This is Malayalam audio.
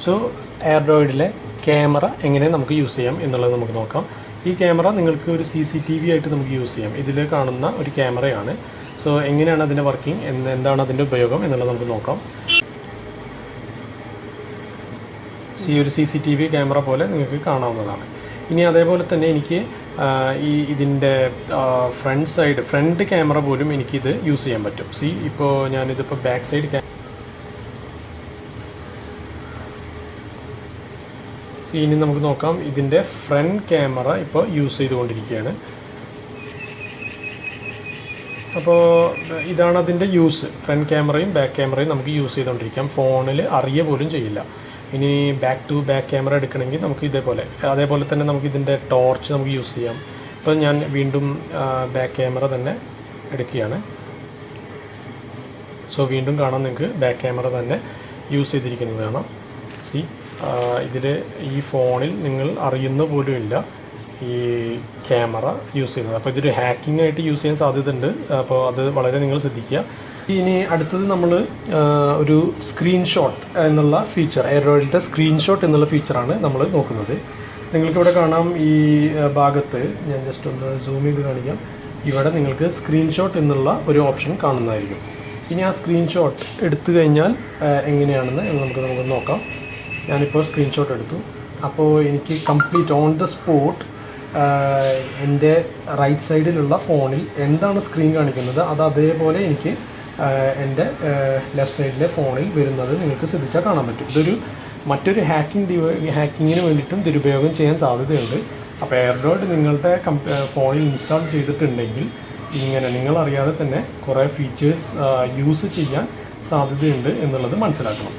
സോ ആൻഡ്രോയിഡിലെ ക്യാമറ എങ്ങനെ നമുക്ക് യൂസ് ചെയ്യാം എന്നുള്ളത് നമുക്ക് നോക്കാം. ഈ ക്യാമറ നിങ്ങൾക്ക് ഒരു CCTV ആയിട്ട് നമുക്ക് യൂസ് ചെയ്യാം. ഇതിൽ കാണുന്ന ഒരു ക്യാമറയാണ്. സോ എങ്ങനെയാണ് അതിൻ്റെ വർക്കിംഗ്, എന്താണ് അതിൻ്റെ ഉപയോഗം എന്നുള്ളത് നമുക്ക് നോക്കാം. ഈ ഒരു CCTV ക്യാമറ പോലെ നിങ്ങൾക്ക് കാണാവുന്നതാണ്. ഇനി അതേപോലെ തന്നെ എനിക്ക് ഇതിൻ്റെ ഫ്രണ്ട് ക്യാമറ പോലും എനിക്കിത് യൂസ് ചെയ്യാൻ പറ്റും. ഇപ്പോൾ ഞാനിതിപ്പോൾ ബാക്ക് സൈഡ് ഇനി നമുക്ക് നോക്കാം. ഇതിൻ്റെ ഫ്രണ്ട് ക്യാമറ ഇപ്പോൾ യൂസ് ചെയ്തുകൊണ്ടിരിക്കുകയാണ്. അപ്പോൾ ഇതാണ് അതിൻ്റെ യൂസ്. ഫ്രണ്ട് ക്യാമറയും ബാക്ക് ക്യാമറയും നമുക്ക് യൂസ് ചെയ്തുകൊണ്ടിരിക്കാം. ഫോണിൽ അറിയുക പോലും ചെയ്യില്ല. ഇനി ബാക്ക് ടു ബാക്ക് ക്യാമറ എടുക്കണമെങ്കിൽ നമുക്ക് അതേപോലെ തന്നെ നമുക്ക് ഇതിൻ്റെ ടോർച്ച് നമുക്ക് യൂസ് ചെയ്യാം. ഇപ്പോൾ ഞാൻ വീണ്ടും ബാക്ക് ക്യാമറ തന്നെ എടുക്കുകയാണ്. സോ വീണ്ടും കാണാം, നിങ്ങൾക്ക് ബാക്ക് ക്യാമറ തന്നെ യൂസ് ചെയ്തിരിക്കുന്നത് കാണാം. ഇതിൽ ഈ ഫോണിൽ നിങ്ങൾ അറിയുന്ന പോലും ഇല്ല ഈ ക്യാമറ യൂസ് ചെയ്യുന്നത്. അപ്പോൾ ഇതൊരു ഹാക്കിംഗ് ആയിട്ട് യൂസ് ചെയ്യാൻ സാധ്യതയുണ്ട്. അപ്പോൾ അത് വളരെ നിങ്ങൾ ശ്രദ്ധിക്കുക. ഇനി അടുത്തത് നമ്മൾ ഒരു സ്ക്രീൻഷോട്ട് എന്നുള്ള ഫീച്ചർ, ആൻഡ്രോയിഡിൻ്റെ സ്ക്രീൻഷോട്ട് എന്നുള്ള ഫീച്ചറാണ് നമ്മൾ നോക്കുന്നത്. നിങ്ങൾക്കിവിടെ കാണാം, ഈ ഭാഗത്ത് ഞാൻ ജസ്റ്റ് ഒന്ന് സൂം ചെയ്ത് കാണിക്കാം. ഇവിടെ നിങ്ങൾക്ക് സ്ക്രീൻഷോട്ട് എന്നുള്ള ഒരു ഓപ്ഷൻ കാണുന്നതായിരിക്കും. ഇനി ആ സ്ക്രീൻഷോട്ട് എടുത്തു കഴിഞ്ഞാൽ എങ്ങനെയാണെന്ന് നമുക്ക് നോക്കാം. ഞാനിപ്പോൾ സ്ക്രീൻഷോട്ട് എടുത്തു. അപ്പോൾ എനിക്ക് കംപ്ലീറ്റ് ഓൺ ദ സ്പോട്ട് എൻ്റെ റൈറ്റ് സൈഡിലുള്ള ഫോണിൽ എന്താണ് സ്ക്രീൻ കാണിക്കുന്നത് അത് അതേപോലെ എനിക്ക് എൻ്റെ ലെഫ്റ്റ് സൈഡിലെ ഫോണിൽ വരുന്നത് നിങ്ങൾക്ക് ശ്രദ്ധിച്ചാൽ കാണാൻ പറ്റും. ഇതൊരു മറ്റൊരു ഹാക്കിങ്ങിന് വേണ്ടിയിട്ടും ദുരുപയോഗം ചെയ്യാൻ സാധ്യതയുണ്ട്. അപ്പോൾ ആൻഡ്രോയിഡ് നിങ്ങളുടെ ഫോണിൽ ഇൻസ്റ്റാൾ ചെയ്തിട്ടുണ്ടെങ്കിൽ ഇങ്ങനെ നിങ്ങളറിയാതെ തന്നെ കുറേ ഫീച്ചേഴ്സ് യൂസ് ചെയ്യാൻ സാധ്യതയുണ്ട് എന്നുള്ളത് മനസ്സിലാക്കണം.